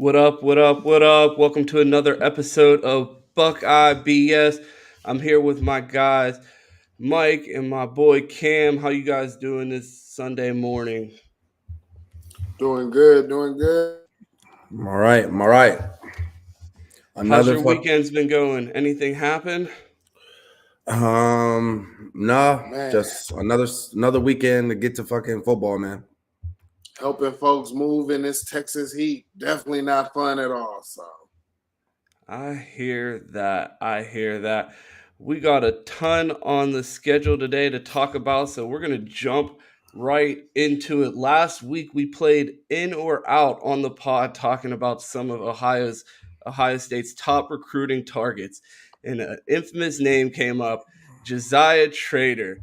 What up? What up? What up? Welcome to another episode of Buckeye BS. I'm here with my guys, Mike and my boy Cam. How you guys doing this Sunday morning? Doing good, doing good. I'm all right. I'm all right. How's Another your fuck. weekends been going? Anything happen? Nah, Man, just another weekend to get to fucking football, man. helping folks move in this Texas heat, definitely not fun at all. So, I hear that. I hear that. We got a ton on the schedule today to talk about, so we're going to jump right into it. Last week we played in or out on the pod talking about some of Ohio State's top recruiting targets. And an infamous name came up, Josiah Trader.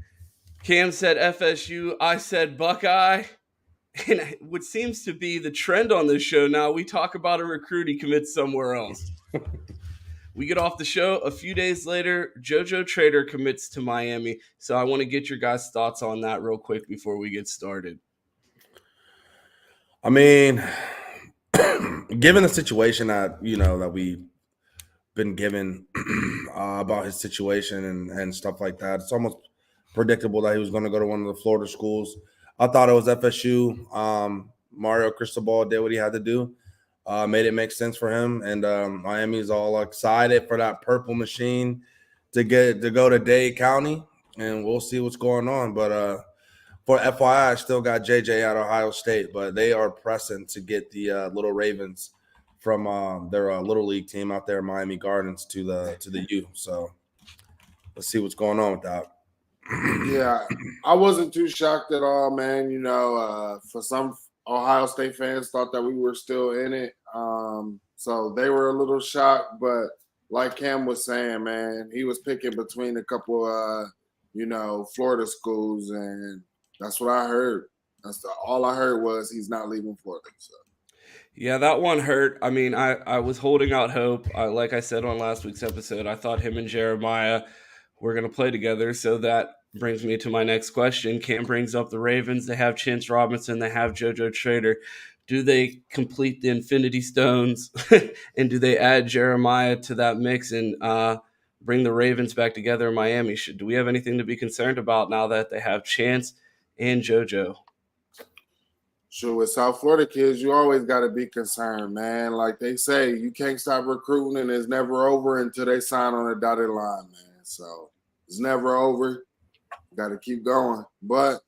Cam said FSU, I said Buckeye. And what seems to be the trend on this show now, we talk about a recruit, he commits somewhere else. We get off the show a few days later. Jojo Trader commits to Miami. So I want to get your guys' thoughts on that real quick before we get started. I mean, given the situation that that we've been given about his situation and stuff like that, it's almost predictable that he was going to go to one of the Florida schools. I thought it was FSU. Mario Cristobal did what he had to do. Made it make sense for him, and Miami's all excited for that purple machine to go to Dade County, and we'll see what's going on. But for FYI, I still got JJ at Ohio State, but they are pressing to get the Little Ravens from their little league team out there in Miami Gardens to the U. So let's see what's going on with that. yeah, I wasn't too shocked at all, man. For some Ohio State fans, thought that we were still in it. So they were a little shocked, but like Cam was saying, man, he was picking between a couple, Florida schools, and that's what I heard. All I heard was he's not leaving Florida. So. Yeah, that one hurt. I mean, I was holding out hope. Like I said on last week's episode, I thought him and Jeremiah were going to play together. So that brings me to my next question. Cam brings up the Ravens. They have Chance Robinson. They have Jojo Trader. Do they complete the Infinity Stones? And do they add Jeremiah to that mix and bring the Ravens back together in Miami? Do we have anything to be concerned about now that they have Chance and JoJo? Sure, with South Florida kids, you always got to be concerned, man. Like they say, you can't stop recruiting, and it's never over until they sign on a dotted line, man. So it's never over. Got to keep going. But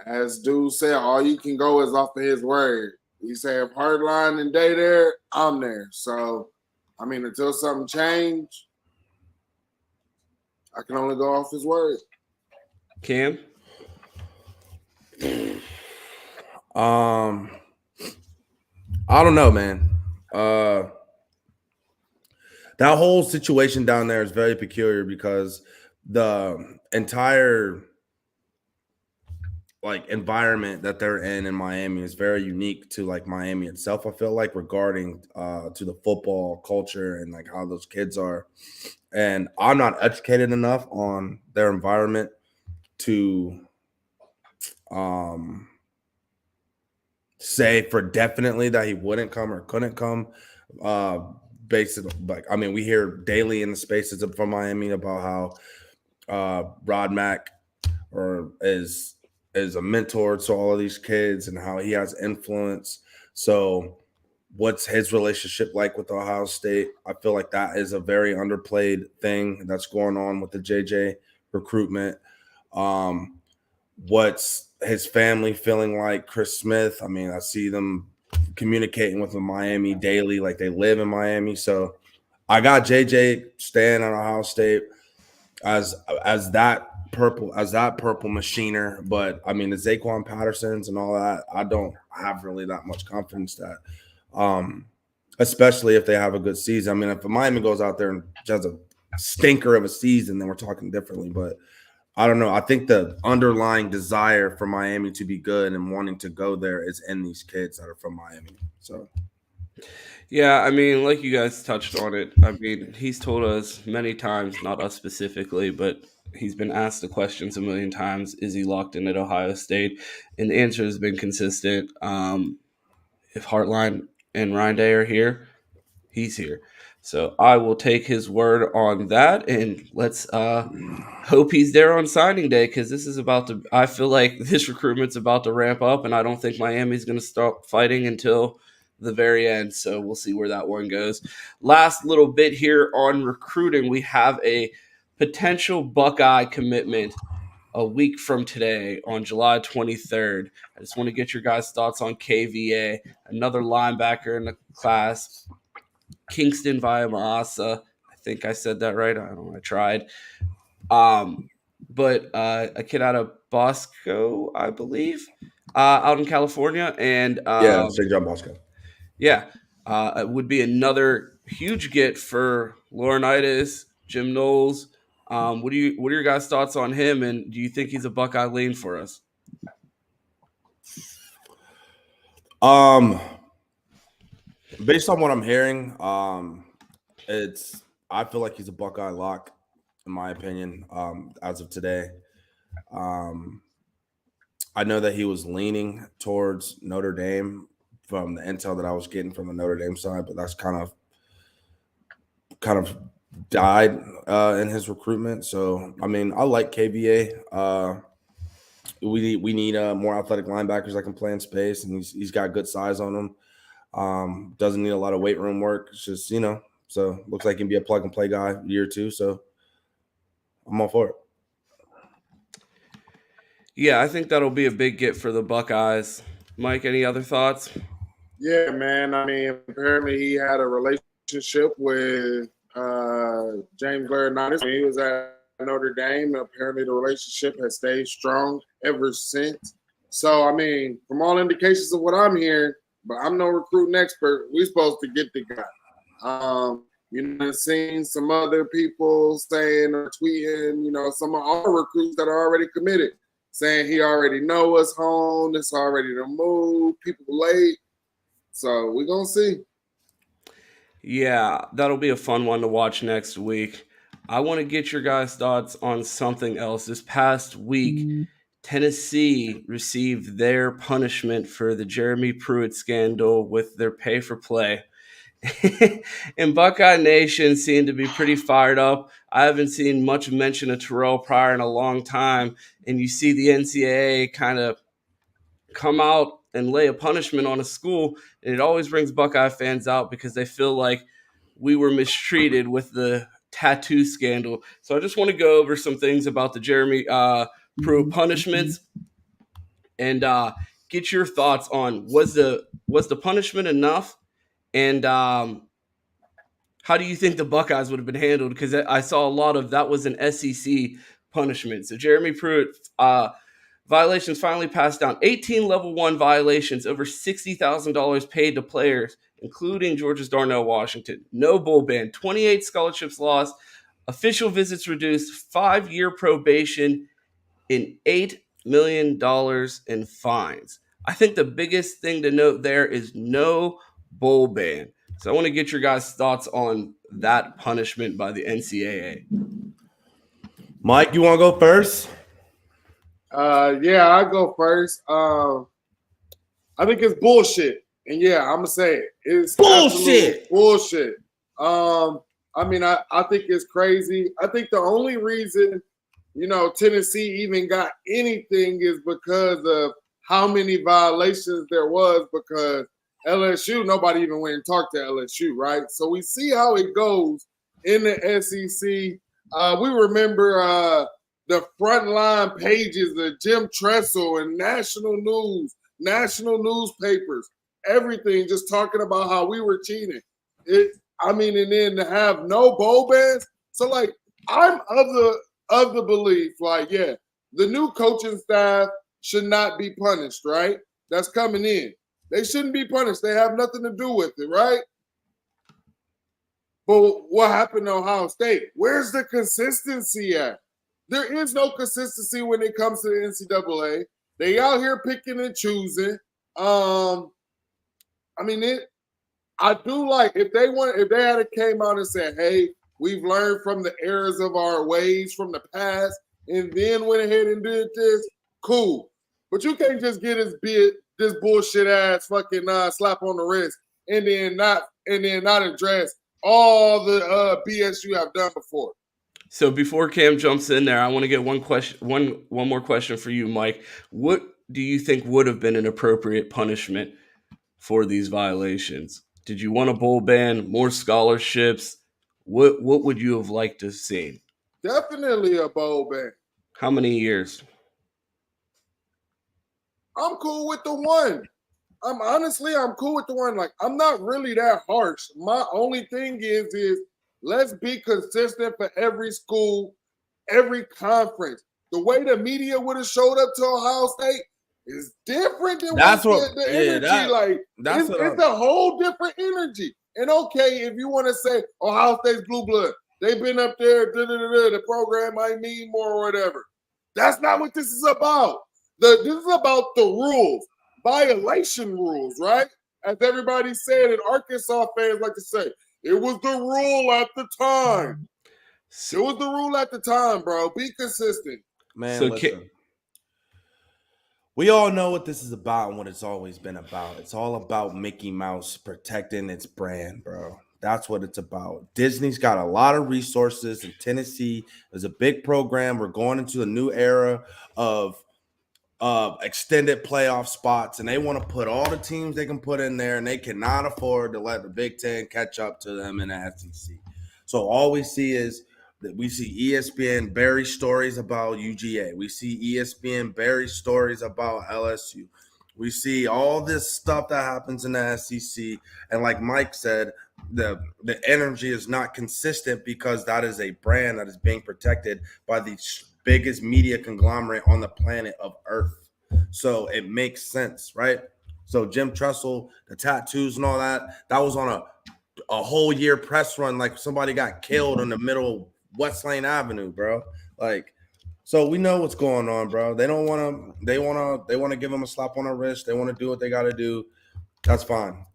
as dude said, all you can go is off of his word. He said, if Hardline and Day there, I'm there. So, I mean, until something change, I can only go off his word. Cam? I don't know, man. That whole situation down there is very peculiar because the entire environment that they're in Miami is very unique to Miami itself. I feel like regarding to the football culture and how those kids are, and I'm not educated enough on their environment to say for definitely that he wouldn't come or couldn't come. Basically, we hear daily in the spaces from Miami about how Rod Mack is a mentor to all of these kids and how he has influence. So what's his relationship like with Ohio State? I feel like that is a very underplayed thing that's going on with the JJ recruitment. What's his family feeling like? Chris Smith, I mean, I see them communicating with him Miami daily, like they live in Miami. So I got JJ staying at Ohio State as that purple machiner. But I mean, the Zaquan Pattersons and all that, I don't have really that much confidence that, especially if they have a good season. I mean, if Miami goes out there and has a stinker of a season, then we're talking differently. But I don't know. I think the underlying desire for Miami to be good and wanting to go there is in these kids that are from Miami. So, Yeah, I mean, like you guys touched on it. I mean, he's told us many times, not us specifically, but he's been asked the questions a million times: is he locked in at Ohio State? And the answer has been consistent. If Hartline and Ryan Day are here, he's here. So I will take his word on that, and let's hope he's there on signing day, because this is about to. I feel like this recruitment's about to ramp up, and I don't think Miami's going to start fighting until the very end. So we'll see where that one goes. Last little bit here on recruiting, we have a potential Buckeye commitment a week from today on July 23rd. I just want to get your guys' thoughts on KVA, another linebacker in the class. Kingston via Maasa. I think I said that right. I don't know. I tried. But a kid out of Bosco, I believe, out in California. And Yeah, St. John Bosco. yeah, it would be another huge get for Laurinaitis, Jim Knowles. What are your guys' thoughts on him? And do you think he's a Buckeye lean for us? Based on what I'm hearing, I feel like he's a Buckeye lock, in my opinion, as of today. I know that he was leaning towards Notre Dame from the intel that I was getting from the Notre Dame side, but that's kind of died in his recruitment. So, I mean, I like KVA. We need more athletic linebackers that can play in space, and he's got good size on him. Doesn't need a lot of weight room work. It's just, so looks like he can be a plug and play guy year two. So I'm all for it. Yeah, I think that'll be a big get for the Buckeyes. Mike, any other thoughts? Yeah, man. I mean, apparently he had a relationship with James Laurinaitis when he was at Notre Dame. Apparently the relationship has stayed strong ever since. So, I mean, from all indications of what I'm hearing, but I'm no recruiting expert, we're supposed to get the guy. I've seen some other people saying or tweeting, some of our recruits that are already committed, saying he already know us home, it's already to move, people late. So we're going to see. Yeah, that'll be a fun one to watch next week. I want to get your guys' thoughts on something else. This past week, Tennessee received their punishment for the Jeremy Pruitt scandal with their pay for play. And Buckeye Nation seemed to be pretty fired up. I haven't seen much mention of Terrell Pryor in a long time. And you see the NCAA kind of come out and lay a punishment on a school, and it always brings Buckeye fans out because they feel like we were mistreated with the tattoo scandal. So I just want to go over some things about the Jeremy Pruitt punishments and get your thoughts on was the punishment enough, and how do you think the Buckeyes would have been handled? Because I saw a lot of that was an SEC punishment. So Jeremy Pruitt violations finally passed down. 18 level 1 violations, over $60,000 paid to players, including Georgia's Darnell Washington. No bowl ban, 28 scholarships lost, official visits reduced, 5-year probation, and $8 million in fines. I think the biggest thing to note there is no bowl ban. So I want to get your guys' thoughts on that punishment by the NCAA. Mike, you want to go first? Yeah, I'll go first. I think it's bullshit. And yeah, I'm gonna say it. It's bullshit. I mean, I think it's crazy. I think the only reason, Tennessee even got anything is because of how many violations there was, because LSU, nobody even went and talked to LSU, right? So we see how it goes in the SEC. We remember the frontline pages of Jim Tressel and national newspapers, everything just talking about how we were cheating. And then to have no bowl bans. So, like, I'm of the belief, the new coaching staff should not be punished, right? That's coming in. They shouldn't be punished. They have nothing to do with it, right? But what happened to Ohio State? Where's the consistency at? There is no consistency when it comes to the NCAA. They out here picking and choosing. I do like if they had came out and said, "Hey, we've learned from the errors of our ways from the past," and then went ahead and did this. Cool, but you can't just get this bullshit ass fucking slap on the wrist and then not address all the BS you have done before. So before Cam jumps in there, I want to get one more question for you, Mike. What do you think would have been an appropriate punishment for these violations? Did you want a bowl ban, more scholarships? What would you have liked to have seen? Definitely a bowl ban. How many years? I'm cool with the one. I'm cool with the one. Like, I'm not really that harsh. My only thing is let's be consistent for every school, every conference. The way the media would have showed up to Ohio State is different than That's what what. the Yeah, energy. that's what. It's a whole different energy. And okay, if you want to say Ohio State's blue blood, they've been up there, the program might mean more or whatever. That's not what this is about. This is about the rules, violation rules, right? As everybody said, and Arkansas fans like to say, it was the rule at the time. It was the rule at the time, bro. Be consistent. Man, listen. We all know what this is about and what it's always been about. It's all about Mickey Mouse protecting its brand, bro. That's what it's about. Disney's got a lot of resources in Tennessee. There's a big program. We're going into a new era of extended playoff spots, and they want to put all the teams they can put in there, and they cannot afford to let the Big Ten catch up to them in the SEC. So all we see is that we see ESPN bury stories about UGA. We see ESPN bury stories about LSU. We see all this stuff that happens in the SEC, and like Mike said, the energy is not consistent because that is a brand that is being protected by the biggest media conglomerate on the planet of Earth. So it makes sense, right? So Jim Tressel, the tattoos and all that was on a whole year press run, like somebody got killed in the middle of West Lane Avenue, bro. Like, so we know what's going on, bro. They want to give them a slap on the wrist. They want to do what they got to do. That's fine.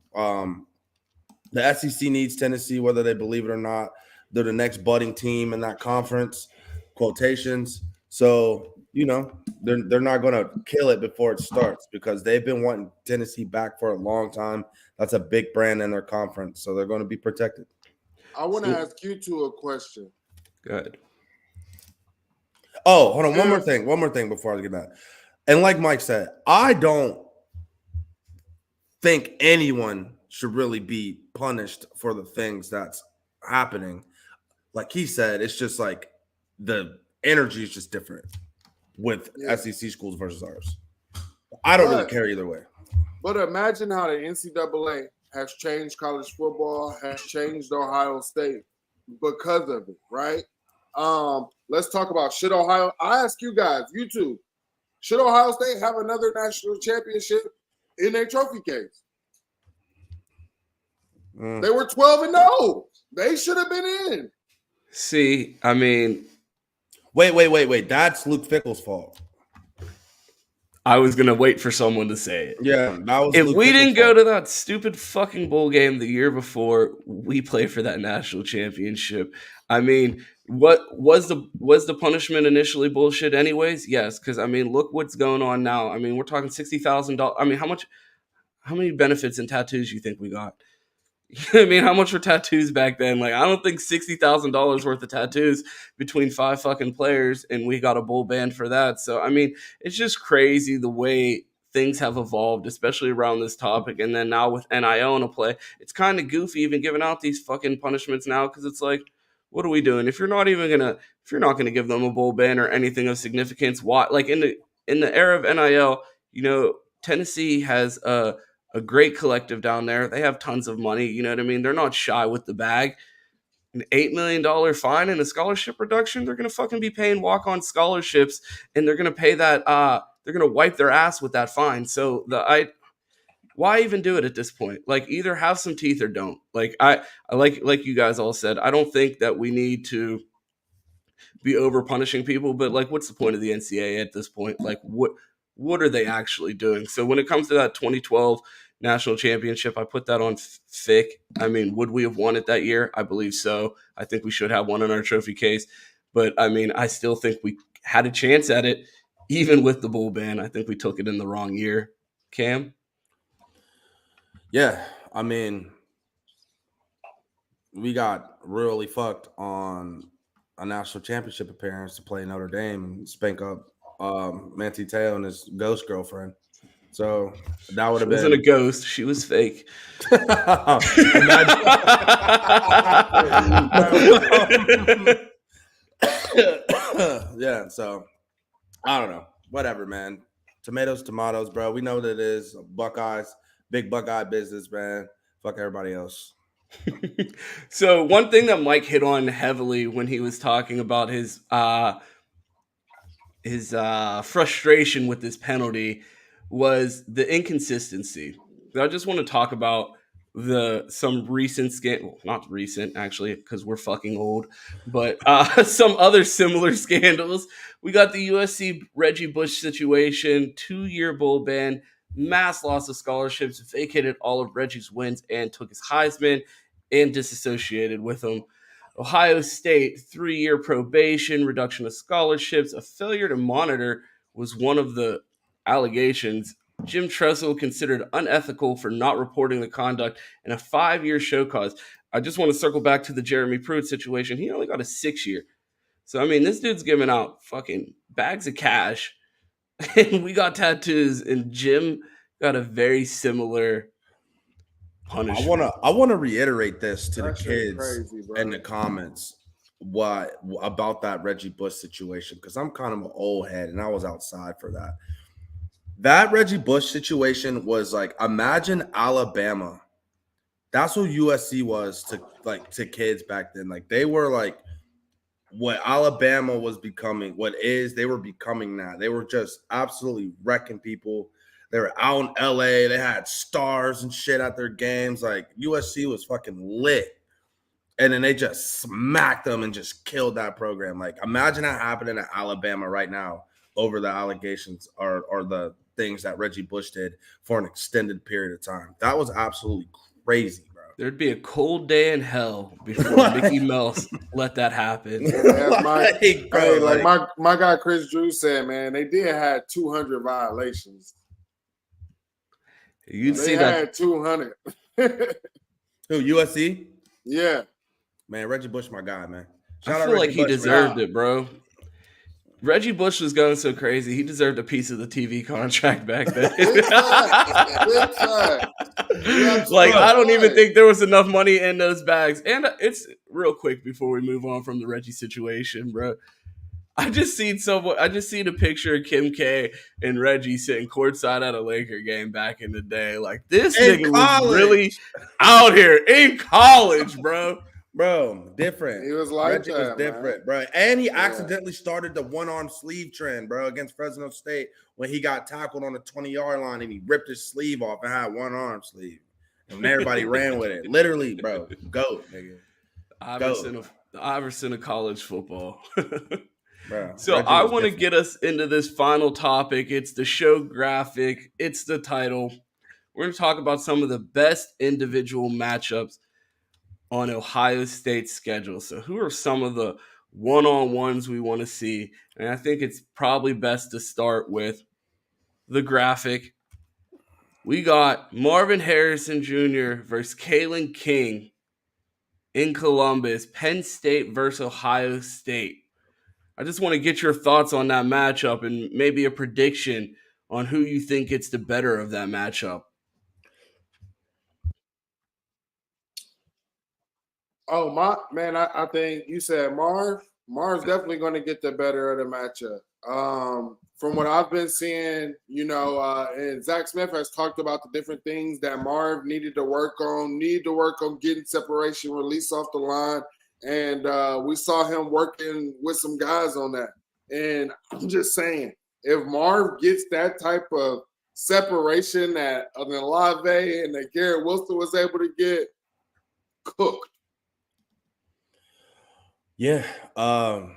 The SEC needs Tennessee, whether they believe it or not. They're the next budding team in that conference. Quotations. So, they're not going to kill it before it starts because they've been wanting Tennessee back for a long time. That's a big brand in their conference, so they're going to be protected. I want to ask you two a question. Go ahead. Oh, hold on. One more thing before I get that. And like Mike said, I don't think anyone should really be punished for the things that's happening. Like he said, it's just like the energy is just different with SEC schools versus ours. I don't really care either way. But imagine how the NCAA has changed college football, has changed Ohio State because of it, right? Let's talk about should Ohio. I ask you guys, you two, should Ohio State have another national championship in their trophy case? They were 12-0. They should have been in. See, I mean, wait. That's Luke Fickell's fault. I was gonna wait for someone to say it. Yeah, that was. If we didn't go to that stupid fucking bowl game the year before we played for that national championship, I mean, what was the punishment initially bullshit? Anyways, yes, because I mean, look what's going on now. I mean, we're talking $60,000. I mean, how many benefits and tattoos you think we got? I mean, how much were tattoos back then? Like, I don't think $60,000 worth of tattoos between 5 fucking players, and we got a bowl ban for that. So, I mean, it's just crazy the way things have evolved, especially around this topic. And then now with NIL in a play, it's kind of goofy even giving out these fucking punishments now because it's like, what are we doing? If you're not gonna give them a bowl ban or anything of significance, why? Like in the era of NIL, Tennessee has a great collective down there. They have tons of money. You know what I mean? They're not shy with the bag. An $8 million fine and a scholarship reduction. They're going to fucking be paying walk-on scholarships, and they're going to pay that. They're going to wipe their ass with that fine. So why even do it at this point? Like, either have some teeth or don't. Like I like you guys all said, I don't think that we need to be over punishing people, but like, what's the point of the NCAA at this point? Like, what are they actually doing? So when it comes to that 2012 national championship, I put that on Fick. I mean, would we have won it that year? I believe so. I think we should have one in our trophy case. But I mean, I still think we had a chance at it, even with the bowl ban. I think we took it in the wrong year. Cam? Yeah. I mean, we got really fucked on a national championship appearance to play Notre Dame and spank up Manti Te'o and his ghost girlfriend. So that would She have wasn't a been. ghost. She was fake. Imagine. Yeah. So I don't know. Whatever, man. Tomatoes, tomatoes, bro. We know that it is Buckeyes, big Buckeye business, man. Fuck everybody else. So one thing that Mike hit on heavily when he was talking about his frustration with this penalty was the inconsistency. So I just want to talk about some recent scandal, not recent actually, because we're fucking old, but some other similar scandals. We got the USC Reggie Bush situation, 2-year bowl ban, mass loss of scholarships, vacated all of Reggie's wins, and took his Heisman and disassociated with him. Ohio State, 3-year probation, reduction of scholarships, a failure to monitor was one of the allegations. Jim Tressel considered unethical for not reporting the conduct, and a 5-year show cause. I just want to circle back to the Jeremy Pruitt situation. He only got a 6-year. So, I mean, this dude's giving out fucking bags of cash, and we got tattoos, and Jim got a very similar punishment. I wanna reiterate this to That the shit kids crazy, bro. in the comments. What about that Reggie Bush situation? Because I'm kind of an old head and I was outside for that. That Reggie Bush situation was like, imagine Alabama. That's what USC was to kids back then. Like they were like what Alabama was becoming, they were becoming now. They were just absolutely wrecking people. They were out in LA. They had stars and shit at their games. Like USC was fucking lit. And then they just smacked them and just killed that program. Like imagine that happening at Alabama right now over the allegations or the things that Reggie Bush did for an extended period of time. That was absolutely crazy, bro. There'd be a cold day in hell before Mickey Mouse let that happen. As Bro, my guy Chris Drew said, man, they did have 200 violations. You'd They see had that. 200. Who, USC? Yeah. Man, Reggie Bush, my guy, man. I Shout out feel Reggie like he Bush, deserved man. it, bro. Reggie Bush was going so crazy. He deserved a piece of the TV contract back then. Big time. Big time. Like, I don't even right. think there was enough money in those bags. And it's real quick before we move on from the Reggie situation, bro. I just seen a picture of Kim K and Reggie sitting courtside at a Laker game back in the day. Like, this In nigga was college. really out here in college, bro. Bro, different. He was like Reggie was that, different, man. bro. And he accidentally started the one-arm sleeve trend, bro, against Fresno State when he got tackled on the 20-yard line and he ripped his sleeve off and had one-arm sleeve. And everybody ran with it. Literally, bro. Go, nigga. The Iverson of college football. Bro, So Reggie I was want to different. get us into this final topic. It's the show graphic. It's the title. We're going to talk about some of the best individual matchups on Ohio State's schedule. So who are some of the one-on-ones we want to see? And I think it's probably best to start with the graphic. We got Marvin Harrison Jr. versus Kalen King in Columbus, Penn State versus Ohio State. I just want to get your thoughts on that matchup and maybe a prediction on who you think gets the better of that matchup. Oh, I think you said Marv. Marv's definitely going to get the better of the matchup. From what I've been seeing, and Zach Smith has talked about the different things that Marv needed to work on getting separation, release off the line. And we saw him working with some guys on that. And I'm just saying, if Marv gets that type of separation that Olave and that Garrett Wilson was able to get, cooked. Yeah. I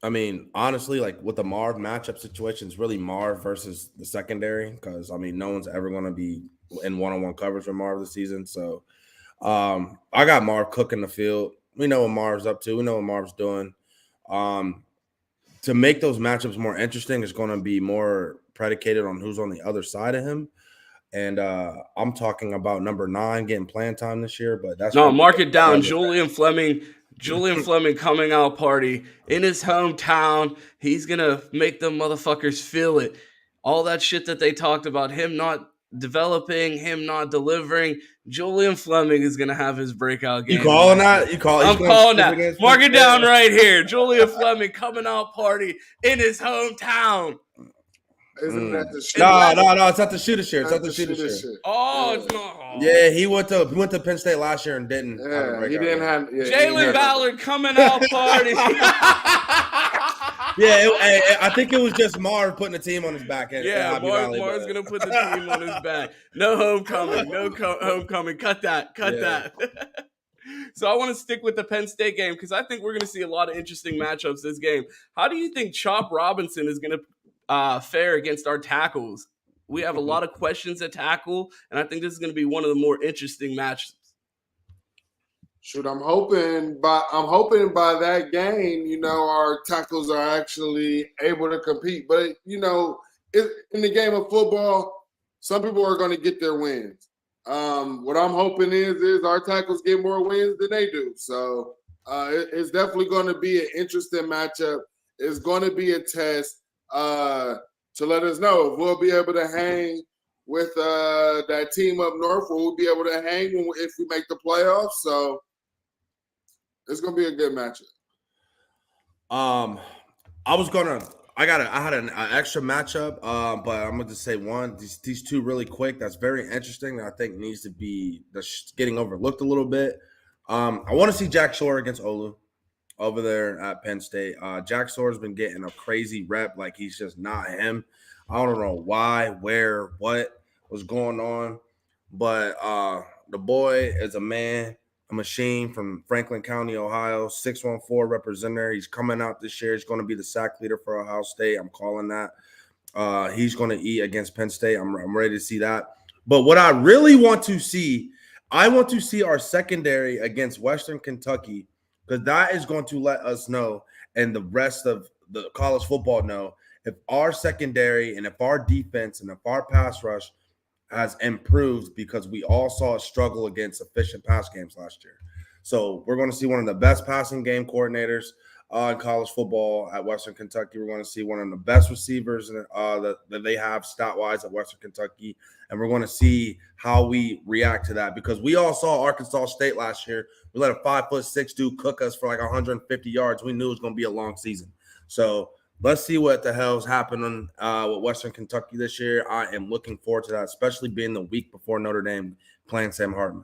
mean, honestly, like with the Marv matchup situation, it's really Marv versus the secondary because, I mean, no one's ever going to be in one-on-one coverage with Marv this season. So I got Marv cooking the field. We know what Marv's up to. We know what Marv's doing. To make those matchups more interesting is going to be more predicated on who's on the other side of him. And I'm talking about number 9 getting playing time this year, but that's No, from mark it down. other Julian Fleming. Julian Fleming coming out party in his hometown. He's gonna make them motherfuckers feel it. All that shit that they talked about, him not developing, him not delivering. Julian Fleming is gonna have his breakout game. You calling that? You call? He's I'm going calling to that. against Mark Penn it down State? right here. Julian Fleming coming out party in his hometown. Isn't that the shit? No. It's not the shooter shit. It's not the That's shooter the shit. Oh, it's not. Yeah, he went to Penn State last year and didn't. have a Yeah, breakout he didn't game. have. Yeah, Jalen Ballard coming out party. Yeah, I think it was just Marv putting the team on his back. Yeah, Marv's gonna put the team on his back. No homecoming. No homecoming. Cut that. Cut that. So I want to stick with the Penn State game because I think we're going to see a lot of interesting matchups this game. How do you think Chop Robinson is going to fare against our tackles? We have a lot of questions at tackle, and I think this is going to be one of the more interesting matchups. Shoot, I'm hoping by that game, our tackles are actually able to compete. But in the game of football, some people are going to get their wins. What I'm hoping is our tackles get more wins than they do. So it's definitely going to be an interesting matchup. It's going to be a test to let us know if we'll be able to hang with that team up north, or we'll be able to hang if we make the playoffs. So it's going to be a good matchup. I had an extra matchup, but I'm going to say one. These two really quick. That's very interesting. That I think needs to be getting overlooked a little bit. I want to see Jack Shore against Olu over there at Penn State. Jack Shore's been getting a crazy rep, like he's just not him. I don't know why, where, what was going on, but the boy is a man. A machine from Franklin County, Ohio, 614 representative. He's coming out this year. He's going to be the sack leader for Ohio State. I'm calling that. He's going to eat against Penn State. I'm ready to see that. But what I really want to see, I want to see our secondary against Western Kentucky, because that is going to let us know, and the rest of the college football know, if our secondary and if our defense and if our pass rush has improved, because we all saw a struggle against efficient pass games last year. So we're going to see one of the best passing game coordinators in college football at Western Kentucky. We're going to see one of the best receivers that they have stat-wise at Western Kentucky. And we're going to see how we react to that, because we all saw Arkansas State last year. We let a 5'6" dude cook us for like 150 yards. We knew it was going to be a long season. So let's see what the hell's happening with Western Kentucky this year. I am looking forward to that, especially being the week before Notre Dame playing Sam Hartman.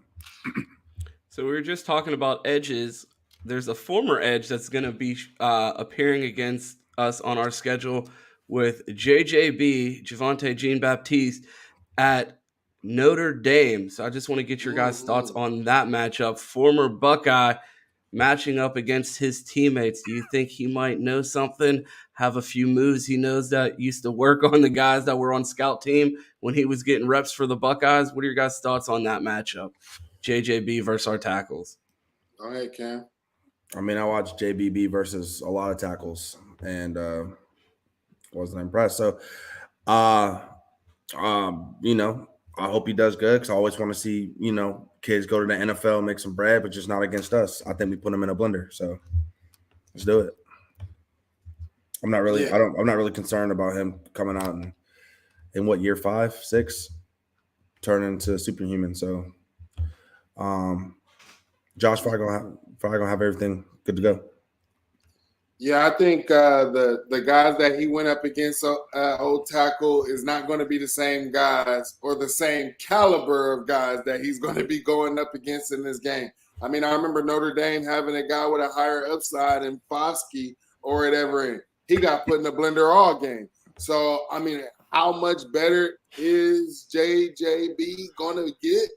So we were just talking about edges. There's a former edge that's going to be appearing against us on our schedule with JJB, Javante Jean-Baptiste, at Notre Dame. So I just want to get your guys' thoughts on that matchup. Former Buckeye matching up against his teammates. Do you think he might know something, have a few moves he knows that used to work on the guys that were on scout team when he was getting reps for the Buckeyes? What are your guys' thoughts on that matchup? JJB versus our tackles. Go ahead, Cam. I mean, I watched JBB versus a lot of tackles and wasn't impressed. So, I hope he does good, because I always want to see, kids go to the NFL, make some bread, but just not against us. I think we put him in a blender. So let's do it. I'm not really concerned about him coming out in what, year 5, 6, turning into superhuman. So Josh probably gonna have everything good to go. Yeah, I think the guys that he went up against old tackle is not going to be the same guys or the same caliber of guys that he's going to be going up against in this game. I mean, I remember Notre Dame having a guy with a higher upside in Foskey or whatever, and he got put in the blender all game. So, I mean, how much better is JJB going to get?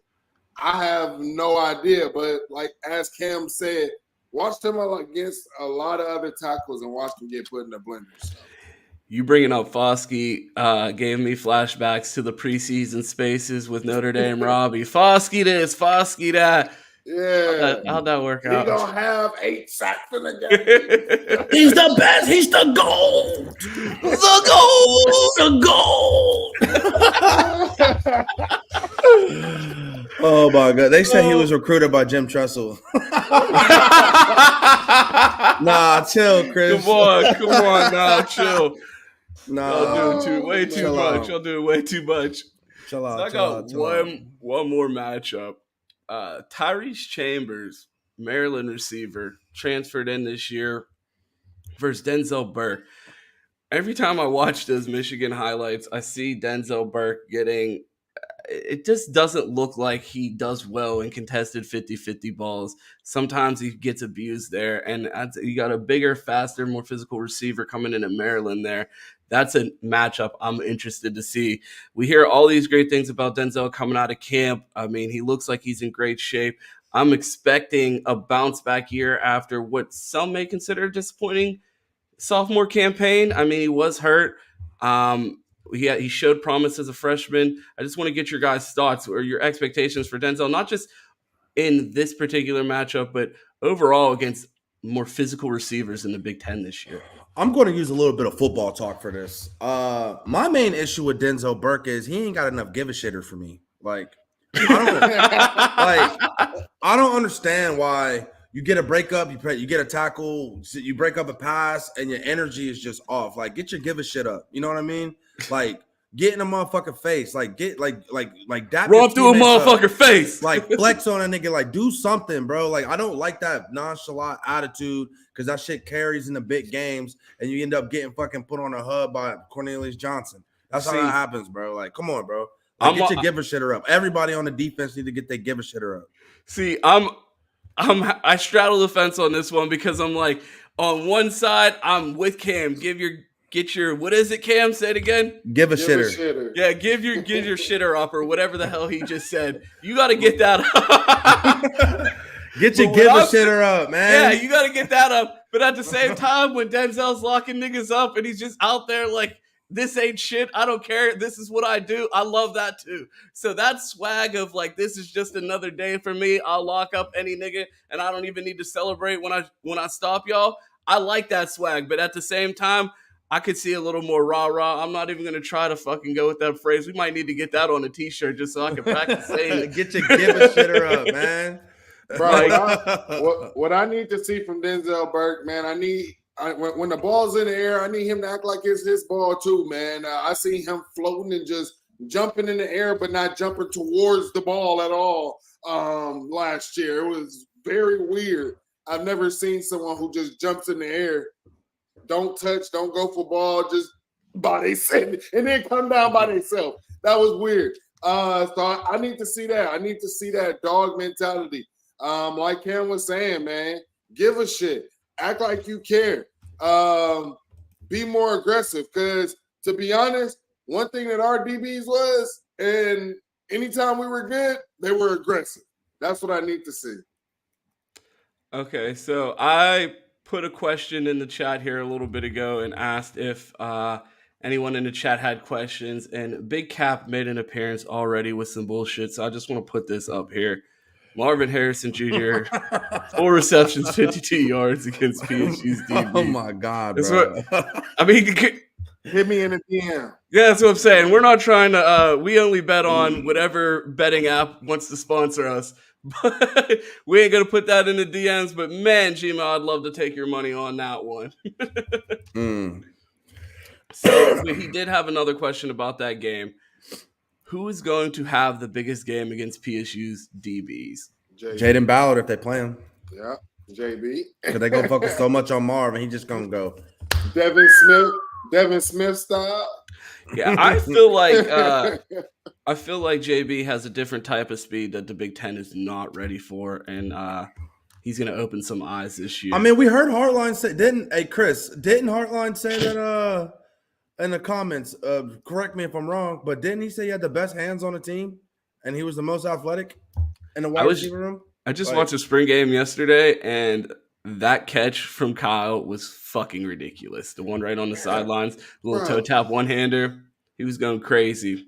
I have no idea. But like as Cam said, watched him against a lot of other tackles and watched him get put in the blender. So. You bringing up Foskey gave me flashbacks to the preseason spaces with Notre Dame Robbie. Foskey this, Foskey that. Yeah. How'd that work He out? gonna have 8 sacks in the game. He's the best. He's the GOAT. The GOAT. Oh my God! They say he was recruited by Jim Tressel. Nah, chill, Chris. Come on, now chill. Nah, Y'all doing way too chill much. out. Y'all doing way too much. Chill So out. I Chill got out. Chill out. one more matchup. Tyrese Chambers, Maryland receiver, transferred in this year versus Denzel Burke. Every time I watch those Michigan highlights, I see Denzel Burke getting. It just doesn't look like he does well in contested 50-50 balls. Sometimes he gets abused there, and you got a bigger, faster, more physical receiver coming in at Maryland there. That's a matchup I'm interested to see. We hear all these great things about Denzel coming out of camp. I mean, he looks like he's in great shape. I'm expecting a bounce back year after what some may consider a disappointing sophomore campaign. I mean, he was hurt. He showed promise as a freshman. I just want to get your guys' thoughts or your expectations for Denzel, not just in this particular matchup, but overall against more physical receivers in the Big Ten this year. I'm going to use a little bit of football talk for this. My main issue with Denzel Burke is he ain't got enough give a shitter for me. Like, I don't understand why you get a breakup, you get a tackle, you break up a pass, and your energy is just off. Like, get your give a shit up. You know what I mean? Like, get in a motherfucking face. Like, get like dap Run your through a teammates motherfucker up. face. Like, flex on a nigga. Like, do something, bro. Like, I don't like that nonchalant attitude because that shit carries in the big games, and you end up getting fucking put on a hub by Cornelius Johnson. That's how that happens, bro. Like, come on, bro. Like, get your giver shitter up. Everybody on the defense need to get their giver shitter up. See, I straddle the fence on this one because I'm like, on one side, I'm with Cam. Get your what is it, Cam? Say it again. Give a shitter. Yeah, give your shitter up or whatever the hell he just said. You got to get that up. Get your give a shitter up, man. Yeah, you got to get that up. But at the same time, when Denzel's locking niggas up and he's just out there like, this ain't shit. I don't care. This is what I do. I love that too. So that swag of like, this is just another day for me. I'll lock up any nigga and I don't even need to celebrate when I stop y'all. I like that swag. But at the same time, I could see a little more rah-rah. I'm not even going to try to fucking go with that phrase. We might need to get that on a t-shirt just so I can practice saying it. Get your give a shitter up, man. Bro, what I need to see from Denzel Burke, man, when the ball's in the air, I need him to act like it's his ball too, man. I see him floating and just jumping in the air, but not jumping towards the ball at all. Last year, it was very weird. I've never seen someone who just jumps in the air, don't touch, don't go for ball, just by themselves, and then come down by themselves. That was weird. So I need to see that. I need to see that dog mentality. Like Cam was saying, man, give a shit. Act like you care. Be more aggressive. Because to be honest, one thing that our DBs was, and anytime we were good, they were aggressive. That's what I need to see. Okay, so I put a question in the chat here a little bit ago and asked if anyone in the chat had questions. And Big Cap made an appearance already with some bullshit. So I just want to put this up here. Marvin Harrison Jr., 4 receptions, 52 yards against PSU's DB. Oh, my God, bro. I mean, hit me in the DM. Yeah, that's what I'm saying. We're not trying to we only bet on whatever betting app wants to sponsor us. But we ain't going to put that in the DMs. But, man, Gma, I'd love to take your money on that one. So he did have another question about that game. Who is going to have the biggest game against PSU's DBs? Jaden Ballard if they play him. Yeah, JB. Because they going to focus so much on Marv, and he just going to go. Devin Smith style. Yeah, I feel like JB has a different type of speed that the Big Ten is not ready for, and he's going to open some eyes this year. I mean, we heard Hartline say, didn't Hartline say that in the comments, correct me if I'm wrong, but didn't he say he had the best hands on the team and he was the most athletic in the wide receiver room? I just watched a spring game yesterday, and that catch from Kyle was fucking ridiculous. The one right on the sidelines, little toe tap one-hander. He was going crazy.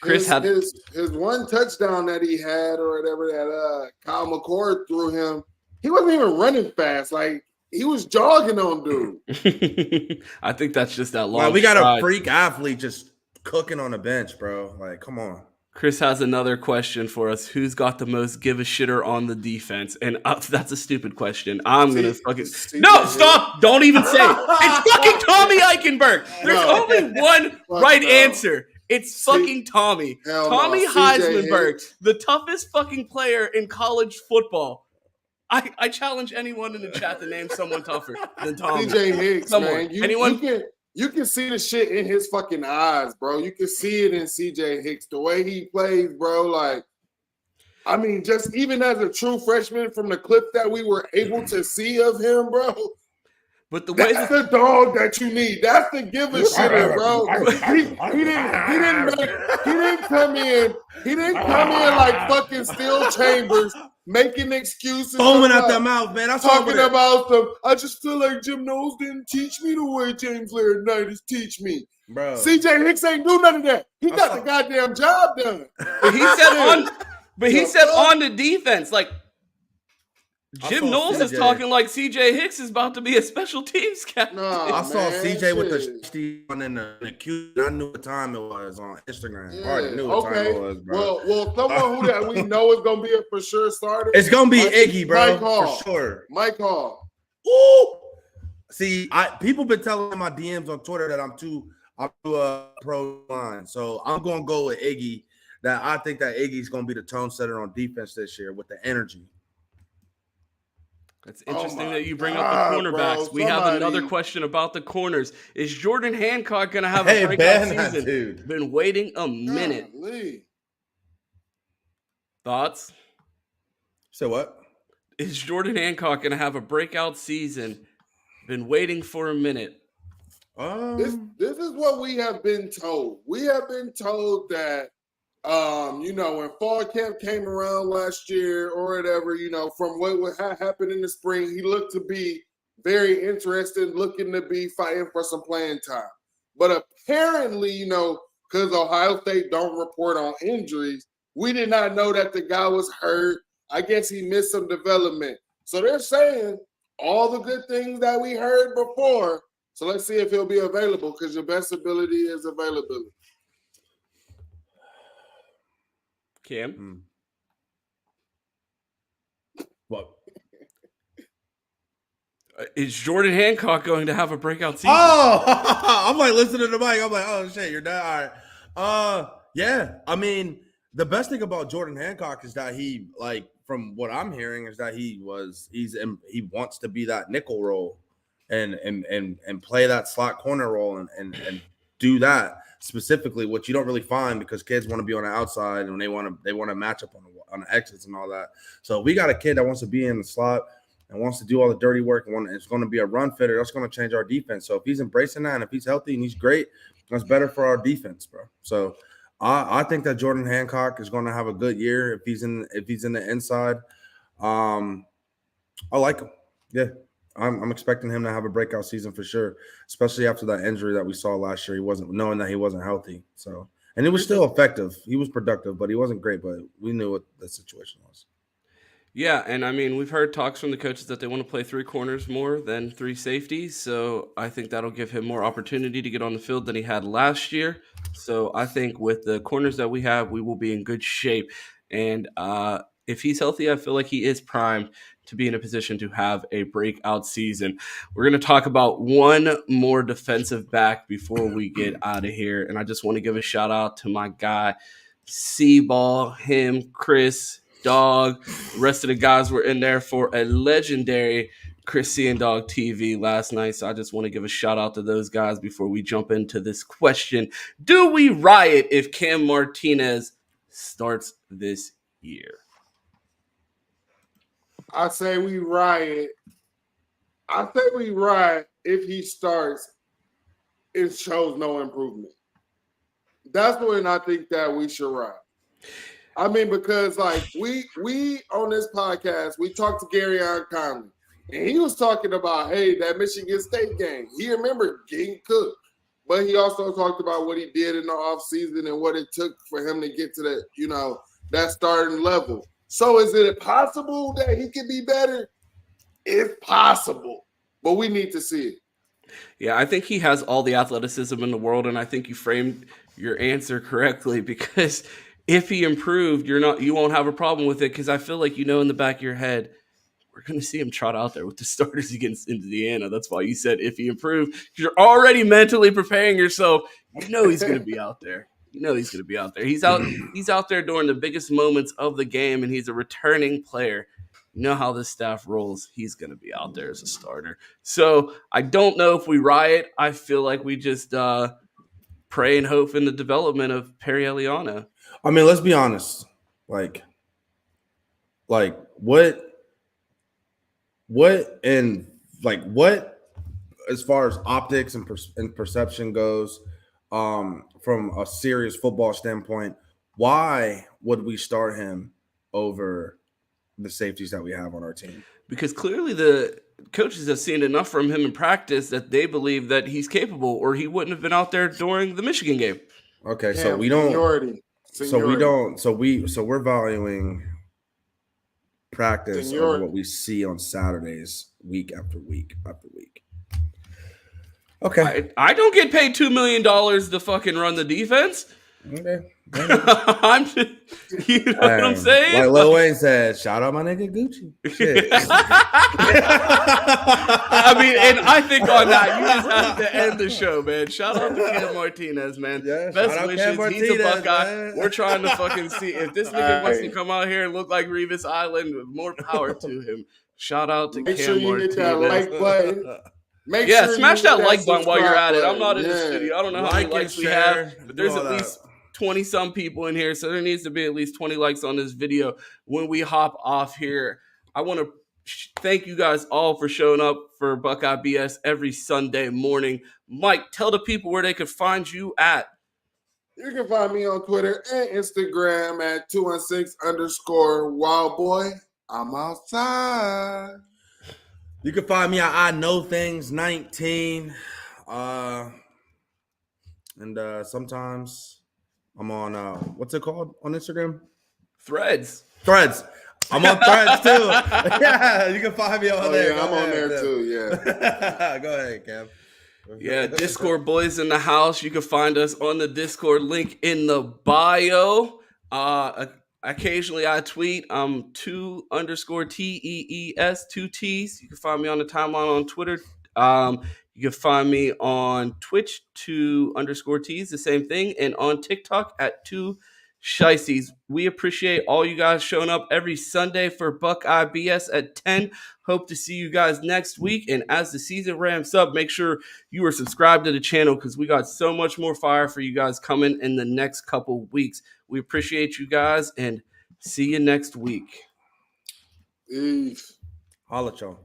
Chris had his one touchdown that he had or whatever that Kyle McCord threw him. He wasn't even running fast. Like he was jogging on dude. I think that's just that long. Like, we got stride. a freak athlete just cooking on the bench, bro. Like, come on. Chris has another question for us. Who's got the most give a shitter on the defense? And that's a stupid question. I'm going to fucking... No, stop! Don't even say it. It's fucking Tommy Eichenberg. There's only one right answer. It's fucking Tommy. Tommy Heismanberg, the toughest fucking player in college football. I challenge anyone in the chat to name someone tougher than Tommy. CJ Hicks, man. Anyone? You can see the shit in his fucking eyes, bro. You can see it in CJ Hicks, the way he plays, bro. Like, I mean, just even as a true freshman from the clip that we were able to see of him, bro. But the way that's the dog that you need. That's the give a shitter, bro. He didn't come in. He didn't come in like fucking Steel Chambers, making excuses. Foaming out their mouth, man. I'm talking about them. I just feel like Jim Knowles didn't teach me the way James Laurinaitis teach me. Bro. CJ Hicks ain't do none of that. He got the goddamn job done. But he said on the defense, like Jim Knowles is talking like CJ Hicks is about to be a special teams captain. I saw CJ with the on in the queue. I knew what time it was on Instagram. Yeah. I already knew what time it was, bro. Well, someone who that we know is gonna be a for sure starter. It's gonna be Iggy, bro. Mike Hall. For sure. Mike Hall. Ooh. See, people been telling my DMs on Twitter that I'm too pro line. So I'm gonna go with Iggy. That I think that Iggy's gonna be the tone setter on defense this year with the energy. It's interesting that you bring up the cornerbacks. Bro, we have another question about the corners. Is Jordan Hancock going to have a breakout season? Dude. Been waiting a minute. Thoughts? So what? Is Jordan Hancock going to have a breakout season? Been waiting for a minute. This is what we have been told. We have been told that when fall camp came around last year or whatever, from what happened in the spring, he looked to be very interested, looking to be fighting for some playing time. But apparently, because Ohio State don't report on injuries, we did not know that the guy was hurt. I guess he missed some development. So they're saying all the good things that we heard before. So let's see if he'll be available, because your best ability is availability. Cam? What? Is Jordan Hancock going to have a breakout season? Oh, I'm like listening to Mike. I'm like, oh shit, you're done. All right. Yeah. I mean, the best thing about Jordan Hancock is that he, like, from what I'm hearing, is that he wants to be that nickel role and play that slot corner role and do that. Specifically, what you don't really find, because kids want to be on the outside and they want to match up on the exits and all that. So we got a kid that wants to be in the slot and wants to do all the dirty work, and it's going to be a run fitter. That's going to change our defense. So if he's embracing that and if he's healthy and he's great, that's better for our defense, bro. So I think that Jordan Hancock is going to have a good year if he's in the inside. I like him. Yeah. I'm expecting him to have a breakout season for sure, especially after that injury that we saw last year. He wasn't healthy. So, and it was still effective. He was productive, but he wasn't great, but we knew what the situation was. Yeah, and I mean, we've heard talks from the coaches that they want to play three corners more than three safeties. So I think that'll give him more opportunity to get on the field than he had last year. So I think with the corners that we have, we will be in good shape. And if he's healthy, I feel like he is primed to be in a position to have a breakout season. We're going to talk about one more defensive back before we get out of here. And I just want to give a shout out to my guy, C-Ball, him, Chris, Dog. The rest of the guys were in there for a legendary Chris C and Dog TV last night. So I just want to give a shout out to those guys before we jump into this question. Do we riot if Cam Martinez starts this year? I say we riot. If he starts, it shows no improvement. That's when I think that we should riot. I mean, because like we on this podcast, we talked to Gary Conley, and he was talking about, hey, that Michigan State game. He remembered getting cooked. But he also talked about what he did in the offseason and what it took for him to get to that, that starting level. So is it possible that he could be better? It's possible, but we need to see it. Yeah, I think he has all the athleticism in the world, and I think you framed your answer correctly, because if he improved, you won't have a problem with it, because I feel like in the back of your head, we're going to see him trot out there with the starters against Indiana. That's why you said if he improved, you're already mentally preparing yourself. He's going to be out there. He's going to be out there. He's out there during the biggest moments of the game, and he's a returning player. You know how this staff rolls. He's going to be out there as a starter. So I don't know if we riot. I feel like we just pray and hope in the development of Perry Eliana. I mean, let's be honest. Like what as far as optics and perception goes, from a serious football standpoint, why would we start him over the safeties that we have on our team? Because clearly the coaches have seen enough from him in practice that they believe that he's capable, or he wouldn't have been out there during the Michigan game. Okay, so we don't. Seniority. So we don't. So we're valuing practice over what we see on Saturdays, week after week after week. Okay, I don't get paid $2 million to fucking run the defense. Okay. I'm just, what I'm saying? Like Lil Wayne said, shout out my nigga Gucci. Shit. I mean, and I think on that, you just have to end the show, man. Shout out to Cam Martinez, man. Yeah, best wishes. He's a Buckeye. Man. We're trying to fucking see if this nigga wants to come out here and look like Revis Island. More power to him. Shout out to Cam Martinez. Hit that like button. Smash that like button while you're at it. I'm not in the studio. I don't know how many likes we have, but there's at least 20 some people in here, so there needs to be at least 20 likes on this video when we hop off here. I want to thank you guys all for showing up for Buckeye BS every Sunday morning. Mike, tell the people where they could find you at. You can find me on Twitter and Instagram at 216_wildboy. I'm outside. You can find me at I Know Things 19. And sometimes I'm on what's it called on Instagram? Threads. I'm on Threads too. Yeah, you can find me on there. Yeah, I'm on there too. Yeah. Go ahead, Cam. Yeah, Discord boys in the house. You can find us on the Discord link in the bio. Occasionally I tweet. 2_TEES, 2 T's. You can find me on the timeline on Twitter. You can find me on Twitch, 2_T's, the same thing, and on TikTok at 2Shiesties. We appreciate all you guys showing up every Sunday for Buckeye BS at 10. Hope to see you guys next week. And as the season ramps up, make sure you are subscribed to the channel, because we got so much more fire for you guys coming in the next couple weeks. We appreciate you guys, and see you next week. Peace. Holla, y'all.